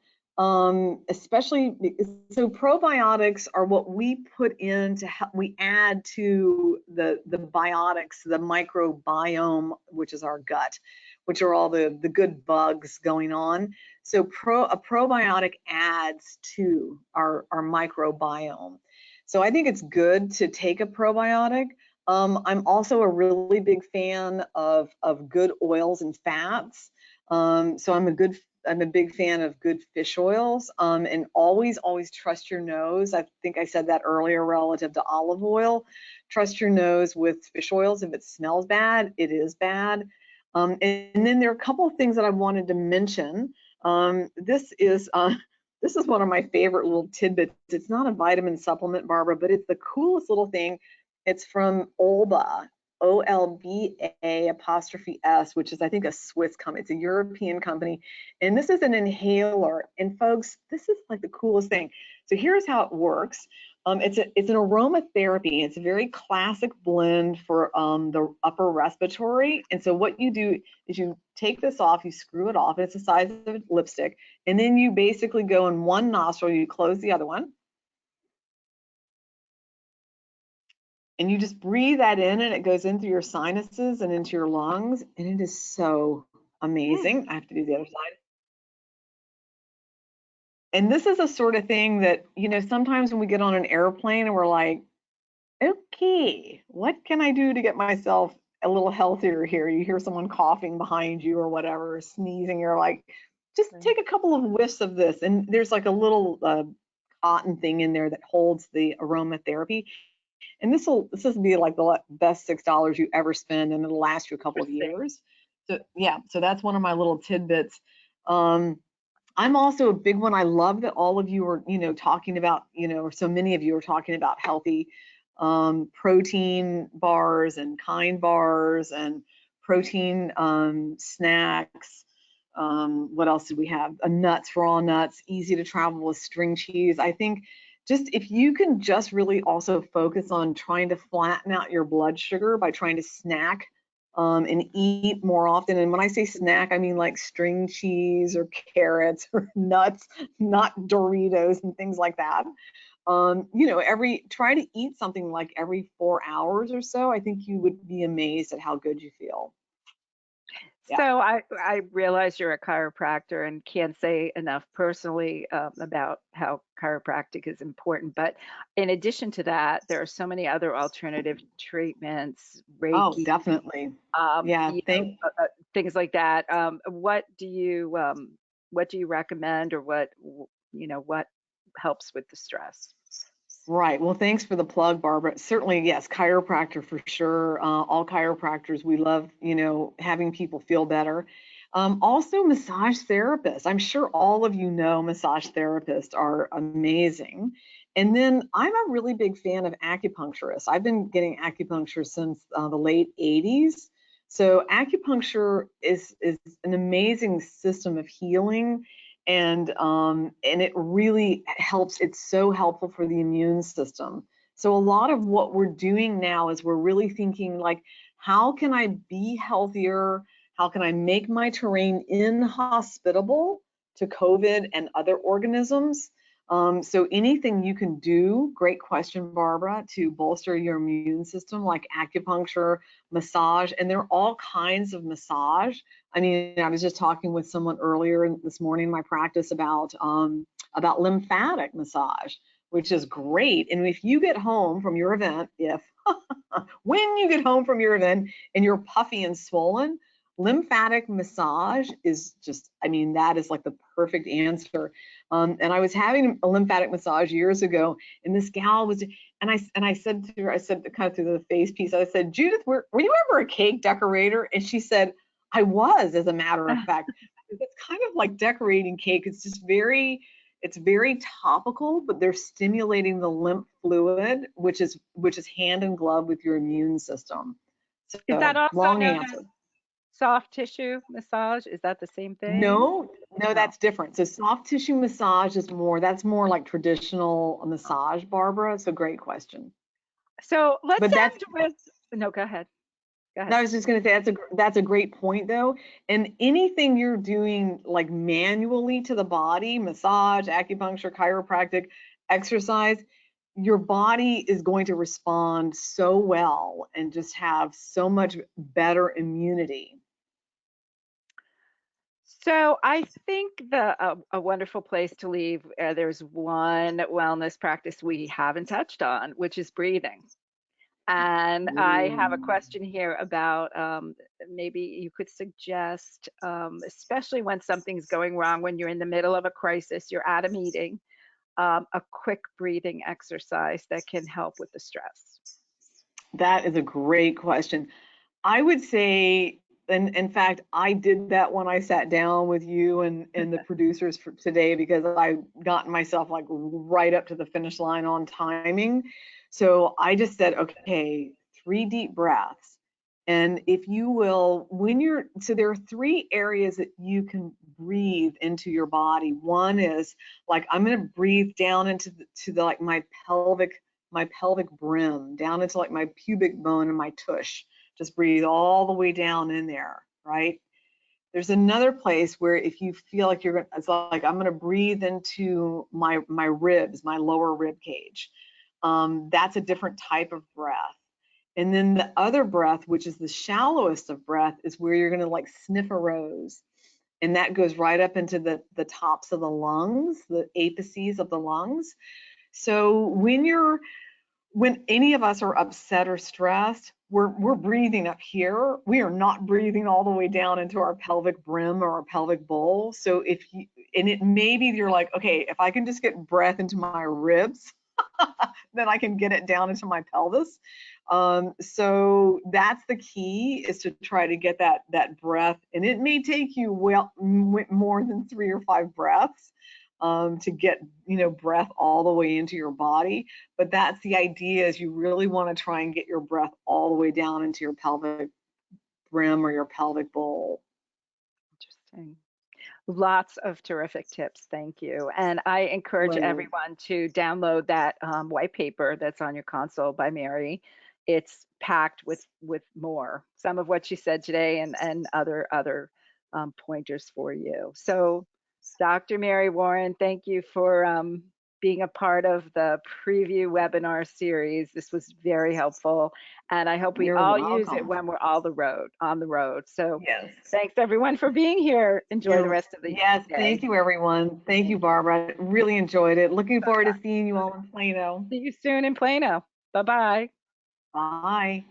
Speaker 2: especially so probiotics are what we put in to help, we add to the biotics, the microbiome, which is our gut, which are all the good bugs going on. So a probiotic adds to our microbiome. So I think it's good to take a probiotic. I'm also a really big fan of good oils and fats. So I'm a big fan of good fish oils. And always trust your nose. I think I said that earlier relative to olive oil. Trust your nose with fish oils. If it smells bad, it is bad. And then there are a couple of things that I wanted to mention. This is one of my favorite little tidbits. It's not a vitamin supplement, Barbara, but it's the coolest little thing. It's from Olba, O-L-B-A apostrophe S, which is, I think, a Swiss company. It's a European company. And this is an inhaler. And folks, this is like the coolest thing. So here's how it works. It's an aromatherapy. It's a very classic blend for the upper respiratory. And so what you do is you take this off, you screw it off. It's the size of a lipstick. And then you basically go in one nostril, you close the other one. And you just breathe that in, and it goes in through your sinuses and into your lungs. And it is so amazing. I have to do the other side. And this is a sort of thing that, sometimes when we get on an airplane and we're like, okay, what can I do to get myself a little healthier here? You hear someone coughing behind you or whatever, or sneezing. You're like, just take a couple of whiffs of this. And there's like a little cotton thing in there that holds the aromatherapy. And this will be like the best $6 you ever spend, and it'll last you a couple of years. So yeah, so that's one of my little tidbits. I'm also a big one. I love that all of you are, talking about, or so many of you are talking about healthy protein bars and kind bars and protein snacks. What else did we have? Nuts, raw nuts, easy to travel with string cheese. I think just if you can just really also focus on trying to flatten out your blood sugar by trying to snack and eat more often. And when I say snack, I mean like string cheese or carrots or nuts, not Doritos and things like that. Try to eat something like every 4 hours or so. I think you would be amazed at how good you feel. Yeah.
Speaker 1: So I realize you're a chiropractor and can't say enough personally about how chiropractic is important. But in addition to that, there are so many other alternative treatments,
Speaker 2: Oh,
Speaker 1: Reiki,
Speaker 2: definitely. Yeah.
Speaker 1: things like that. What do you recommend, or what helps with the stress?
Speaker 2: Right. Well, thanks for the plug, Barbara. Certainly, yes, chiropractor for sure. All chiropractors, we love, having people feel better. Also, massage therapists. I'm sure all of you know massage therapists are amazing. And then I'm a really big fan of acupuncturists. I've been getting acupuncture since the late 80s. So acupuncture is an amazing system of healing, and it really helps. It's so helpful for the immune system. So a lot of what we're doing now is we're really thinking like, how can I be healthier? How can I make my terrain inhospitable to COVID and other organisms? So anything you can do, great question, Barbara, to bolster your immune system, like acupuncture, massage, and there are all kinds of massage. I mean, I was just talking with someone earlier this morning in my practice about lymphatic massage, which is great. And if you get home from your event, if when you get home from your event and you're puffy and swollen, lymphatic massage is just, I mean, that is like the perfect answer. And I was having a lymphatic massage years ago, and this gal was, and I said to her, I said kind of through the face piece, I said, Judith, were you ever a cake decorator? And she said, I was, as a matter of fact. It's kind of like decorating cake. It's very topical, but they're stimulating the lymph fluid, which is hand in glove with your immune system.
Speaker 1: Is that
Speaker 2: So
Speaker 1: also
Speaker 2: long
Speaker 1: known
Speaker 2: answer.
Speaker 1: as soft tissue massage? Is that the same thing?
Speaker 2: No, no,
Speaker 1: No.
Speaker 2: that's different. So soft tissue massage that's more like traditional massage, Barbara. So great question.
Speaker 1: So let's
Speaker 2: But that's
Speaker 1: end with, no, go ahead. Go ahead.
Speaker 2: I was just going to say that's a great point though. And anything you're doing like manually to the body, massage, acupuncture, chiropractic, exercise, your body is going to respond so well and just have so much better immunity.
Speaker 1: So I think a wonderful place to leave. There's one wellness practice we haven't touched on, which is breathing. And I have a
Speaker 2: Ooh.
Speaker 1: question here about maybe you could suggest, especially when something's going wrong, when you're in the middle of a crisis, you're at a meeting, a quick breathing exercise that can help with the stress.
Speaker 2: That is a great question. I would say, and in fact, I did that when I sat down with you and the producers for today because I gotten myself like right up to the finish line on timing. So I just said, okay, 3 deep breaths. And if you will, so there are 3 areas that you can breathe into your body. One is like, I'm going to breathe down into like my pelvic brim, down into like my pubic bone and my tush. Just breathe all the way down in there, right? There's another place where if you feel like it's like I'm going to breathe into my ribs, my lower rib cage. That's a different type of breath. And then the other breath, which is the shallowest of breath, is where you're going to like sniff a rose. And that goes right up into the tops of the lungs, the apices of the lungs. So when any of us are upset or stressed, we're breathing up here. We are not breathing all the way down into our pelvic brim or our pelvic bowl. So maybe you're like, okay, if I can just get breath into my ribs, then I can get it down into my pelvis. So that's the key, is to try to get that breath, and it may take you more than 3 or 5 breaths to get breath all the way into your body. But that's the idea, is you really want to try and get your breath all the way down into your pelvic brim or your pelvic bowl.
Speaker 1: Interesting. Lots of terrific tips. Thank you. And I encourage
Speaker 2: Well,
Speaker 1: everyone to download that white paper that's on your console by Mary. It's packed with more, some of what she said today, and other pointers for you. So, Dr. Mary Warren, thank you for being a part of the Prevue webinar series. This was very helpful, and I hope we
Speaker 2: You're
Speaker 1: all use it
Speaker 2: welcome.
Speaker 1: when we're all on the road. So
Speaker 2: Yes.
Speaker 1: thanks everyone for being here. Enjoy the rest of the
Speaker 2: Yes, thank
Speaker 1: day.
Speaker 2: you, everyone. Thank you,
Speaker 1: Thank you.
Speaker 2: Barbara. I really enjoyed it. Looking forward to seeing you all in Plano.
Speaker 1: See you soon in Plano. Bye-bye.
Speaker 2: Bye.